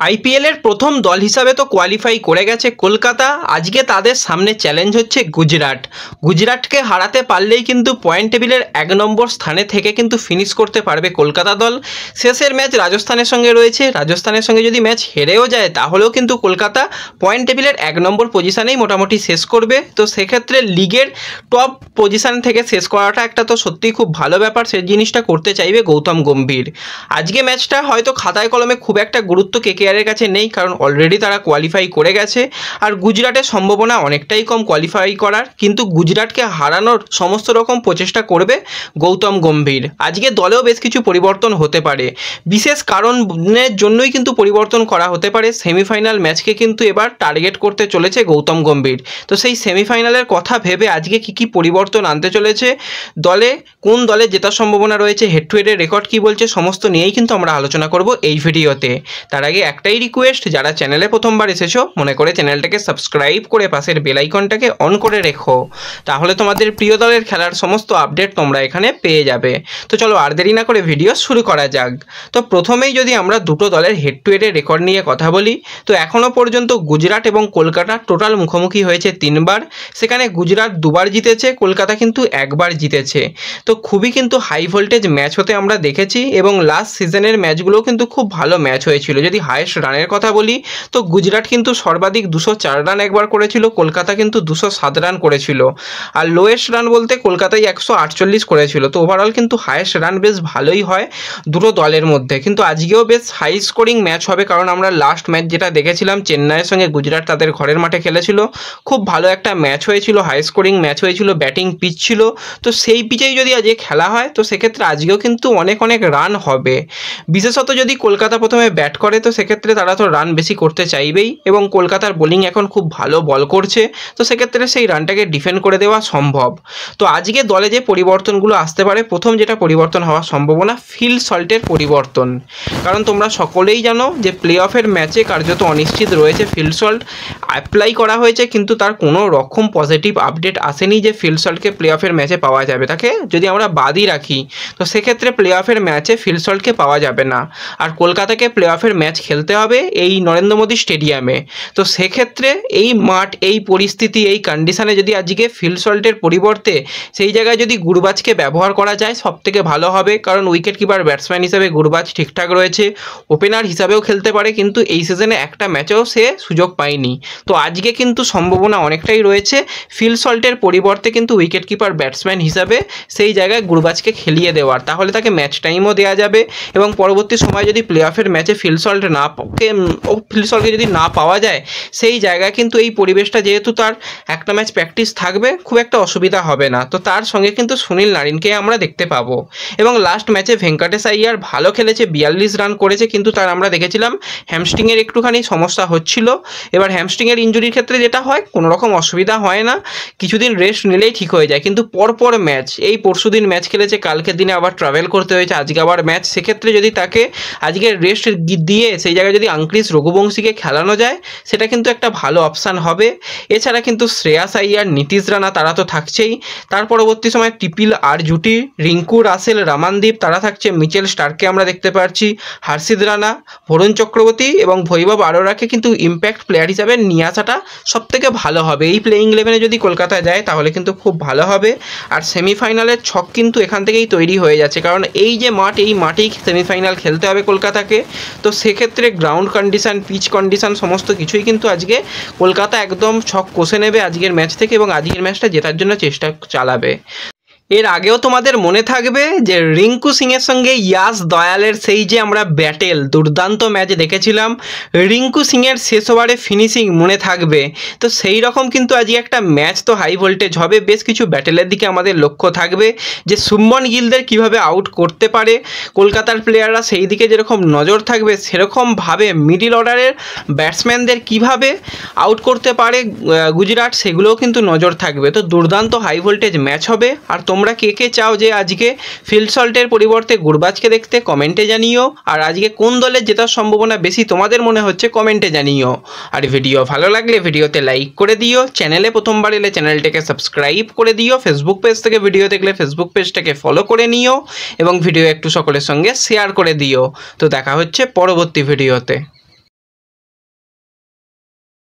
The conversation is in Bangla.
আইপিএলের প্রথম দল হিসাবে তো কোয়ালিফাই করে গেছে কলকাতা। আজকে তাদের সামনে চ্যালেঞ্জ হচ্ছে গুজরাটকে হারাতে পারলেই কিন্তু পয়েন্ট টেবিলের 1 নম্বর স্থানে থেকে কিন্তু ফিনিশ করতে পারবে কলকাতা দল। শেষের ম্যাচ রাজস্থানের সঙ্গে রয়েছে, রাজস্থানের সঙ্গে যদি ম্যাচ হেরেও যায় তাহলেও কিন্তু কলকাতা পয়েন্ট টেবিলের 1 নম্বর পজিশানেই মোটামুটি শেষ করবে। তো সেক্ষেত্রে লিগের টপ পজিশান থেকে শেষ করাটা একটা তো সত্যিই খুব ভালো ব্যাপার, সেই জিনিসটা করতে চাইবে গৌতম গম্ভীর। আজকে ম্যাচটা হয়তো খাতায় কলমে খুব একটা গুরুত্ব কেকেআরের কাছে নেই, কারণ অলরেডি তারা কোয়ালিফাই করে গেছে। আর গুজরাটের সম্ভাবনা অনেকটাই কম কোয়ালিফাই করার, কিন্তু গুজরাটকে হারানোর সমস্ত রকম প্রচেষ্টা করবে গৌতম গম্ভীর। আজকে দলেও বেশ কিছু পরিবর্তন হতে পারে, বিশেষ কারণের জন্যই কিন্তু পরিবর্তন করা হতে পারে। সেমিফাইনাল ম্যাচকে কিন্তু এবার টার্গেট করতে চলেছে গৌতম গম্ভীর। তো সেই সেমিফাইনালের কথা ভেবে আজকে কি পরিবর্তন আনতে চলেছে দলে, কোন দলে জেতার সম্ভাবনা রয়েছে, হেড টু হেডের রেকর্ড কী বলছে, সমস্ত নিয়েই কিন্তু আমরা আলোচনা করব এই ভিডিওতে। তার আগে একটাই রিকোয়েস্ট, যারা চ্যানেলে প্রথমবার এসেছো মনে করে চ্যানেলটাকে সাবস্ক্রাইব করে পাশের বেল আইকনটাকে অন করে রেখো, তাহলে তোমাদের প্রিয় দলের খেলার সমস্ত আপডেট তোমরা এখানে পেয়ে যাবে। তো চলো আর দেরি না করে ভিডিও শুরু করা যাক। তো প্রথমেই যদি আমরা দুটো দলের হেড টু হেডের রেকর্ড নিয়ে কথা বলি, তো এখনও পর্যন্ত গুজরাট এবং কলকাতা টোটাল মুখোমুখি হয়েছে 3 বার। সেখানে গুজরাট 2 বার জিতেছে, কলকাতা কিন্তু 1 বার জিতেছে। তো খুবই কিন্তু হাই ভোল্টেজ ম্যাচ হতে আমরা দেখেছি, এবং লাস্ট সিজনের ম্যাচগুলো কিন্তু খুব ভালো ম্যাচ হয়েছিল। যদি হাইয়েস্ট রানের কথা বলি তো গুজরাট কিন্তু সর্বাধিক 204 রান একবার করেছিল, কলকাতা কিন্তু 207 রান করেছিল। আর লোয়েস্ট রান বলতে কলকাতায় 148 করেছিল। তো ওভারঅল কিন্তু হাইয়েস্ট রান বেশ ভালোই হয় দুটো দলের মধ্যে। কিন্তু আজকেও বেশ হাই স্কোরিং ম্যাচ হবে, কারণ আমরা লাস্ট ম্যাচ যেটা দেখেছিলাম চেন্নাইয়ের সঙ্গে গুজরাট তাদের ঘরের মাঠে খেলেছিল, খুব ভালো একটা ম্যাচ হয়েছিল, হাই স্কোরিং ম্যাচ হয়েছিল, ব্যাটিং পিচ ছিল। তো সেই পিচেই যদি আজকে খেলা হয় তো সেক্ষেত্রে আজকেও কিন্তু অনেক রান হবে। বিশেষত যদি কলকাতা প্রথমে ব্যাট করে তো সেক্ষেত্রে তারা তো রান বেশি করতে চাইবেই, এবং কলকাতার বোলিং এখন খুব ভালো বল করছে, তো সেক্ষেত্রে সেই রানটাকে ডিফেন্ড করে দেওয়া সম্ভব। তো আজকে দলে যে পরিবর্তনগুলো আসতে পারে, প্রথম যেটা পরিবর্তন হওয়ার সম্ভাবনা ফিল সল্টের পরিবর্তন। কারণ তোমরা সকলেই জানো যে প্লে অফের ম্যাচে কার্যত অনিশ্চিত রয়েছে ফিল সল্ট। অ্যাপ্লাই করা হয়েছে কিন্তু তার কোনো রকম পজিটিভ আপডেট আসেনি যে ফিল সল্টকে প্লে অফের ম্যাচে পাওয়া যাবে। তাকে যদি আমরা বাদই রাখি তো সেক্ষেত্রে প্লে অফের ম্যাচে ফিল সল্টকে পাওয়া যাবে না। আর কলকাতাকে প্লে অফের ম্যাচ খেলতে হবে এই নরেন্দ্র মোদী স্টেডিয়ামে। তো সেক্ষেত্রে এই মাঠ, এই পরিস্থিতি, এই কন্ডিশানে যদি আজকে ফিল সল্টের পরিবর্তে সেই জায়গায় যদি গুরবাজকে ব্যবহার করা যায় সবথেকে ভালো হবে, কারণ উইকেট কিপার ব্যাটসম্যান হিসাবে গুরবাজ ঠিকঠাক রয়েছে, ওপেনার হিসাবেও খেলতে পারে, কিন্তু এই সিজনে একটা ম্যাচেও সে সুযোগ পায়নি। তো আজকে কিন্তু সম্ভাবনা অনেকটাই রয়েছে ফিল সল্টের পরিবর্তে কিন্তু উইকেট কিপার ব্যাটসম্যান হিসাবে সেই জায়গায় গুরবাজকে খেলিয়ে দেওয়ার, তাহলে তাকে ম্যাচ টাইমও দেওয়া যাবে। এবং পরবর্তী সময় যদি প্লে অফের ম্যাচে ফিল সল্টকে যদি না পাওয়া যায় সেই জায়গায় কিন্তু এই পরিবেশটা, যেহেতু তার একটা ম্যাচ প্র্যাকটিস থাকবে, খুব একটা অসুবিধা হবে না। তো তার সঙ্গে কিন্তু সুনীল নারিনকে আমরা দেখতে পাবো। এবং লাস্ট ম্যাচে ভেঙ্কটেশ আইয়ার ভালো খেলেছে, 42 রান করেছে, কিন্তু তার আমরা দেখেছিলাম হ্যামস্ট্রিংয়ের একটুখানি সমস্যা হচ্ছিল। এবার হ্যামস্ট্রিংয়ের ইনজুরির ক্ষেত্রে যেটা হয়, কোনো রকম অসুবিধা হয় না, কিছুদিন রেস্ট নিলেই ঠিক হয়ে যায়। কিন্তু পরপর ম্যাচ, এই পরশুদিন ম্যাচ খেলেছে, কালকের দিনে আবার ট্রাভেল করতে হয়েছে, আজকে আবার ম্যাচ, সেক্ষেত্রে যদি তাকে আজকে রেস্ট দিয়ে সেই জায়গায় যদি আঙ্ক্রিস রঘুবংশীকে খেলানো যায় সেটা কিন্তু একটা ভালো অপশান হবে। এছাড়া কিন্তু শ্রেয়াস আইয়ার, নীতিশ রানা তারা তো থাকছেই, তার পরবর্তী সময় ট্রিপল আর জুটি, রিঙ্কু রাসেল, রামানদীপ তারা থাকছে, মিচেল স্টার্ককে আমরা দেখতে পাচ্ছি, হর্ষিত রানা, বরুণ চক্রবর্তী এবং বৈভব আরোরাকে কিন্তু ইম্প্যাক্ট প্লেয়ার হিসাবে নিয়ে আসাটা সবথেকে ভালো হবে। এই প্লেয়িং ইলেভেনে যদি কলকাতায় যায় তাহলে কিন্তু খুব ভালো হবে। আর সেমিফাইনালের ছক কিন্তু এখান থেকেই তৈরি হয়ে যাচ্ছে, কারণ এই যে মাঠ, এই মাঠেই সেমিফাইনাল খেলতে হবে কলকাতাকে। তো সেক্ষেত্রে গ্রাউন্ড কন্ডিশান, পিচ কন্ডিশান সমস্ত কিছুই কিন্তু আজকে কলকাতা একদম ছক কষে নেবে আজকের ম্যাচ থেকে, এবং আজকের ম্যাচটা জেতার জন্য চেষ্টা চালাবে। এর আগেও তোমাদের মনে থাকবে যে রিঙ্কু সিংয়ের সঙ্গে ইয়াস দয়ালের সেই যে আমরা ব্যাটেল, দুর্দান্ত ম্যাচ দেখেছিলাম, রিঙ্কু সিংয়ের শেষ ওভারে ফিনিশিং মনে থাকবে। তো সেই রকম কিন্তু আজকে একটা ম্যাচ তো হাই ভোল্টেজ হবে, বেশ কিছু ব্যাটেলের দিকে আমাদের লক্ষ্য থাকবে যে শুভমন গিলদের কিভাবে আউট করতে পারে কলকাতার প্লেয়াররা, সেই দিকে যেরকম নজর থাকবে সেরকমভাবে মিডিল অর্ডারের ব্যাটসম্যানদের কিভাবে আউট করতে পারে গুজরাট, সেগুলোও কিন্তু নজর থাকবে। তো দুর্দান্ত হাই ভোল্টেজ ম্যাচ হবে। আর তোমরা কে কে চাও যে আজকে ফিল সল্টের পরিবর্তে গুরবাজকে দেখতে, কমেন্টে জানিও। আর আজকে কোন দলের জেতার সম্ভাবনা বেশি তোমাদের মনে হচ্ছে কমেন্টে জানিও। আর ভিডিও ভালো লাগলে ভিডিওতে লাইক করে দিও, চ্যানেলে প্রথমবার এলে চ্যানেলটাকে সাবস্ক্রাইব করে দিও, ফেসবুক পেজ থেকে ভিডিও দেখলে ফেসবুক পেজটাকে ফলো করে নিও, এবং ভিডিও একটু সকলের সঙ্গে শেয়ার করে দিও। তো দেখা হচ্ছে পরবর্তী ভিডিওতে।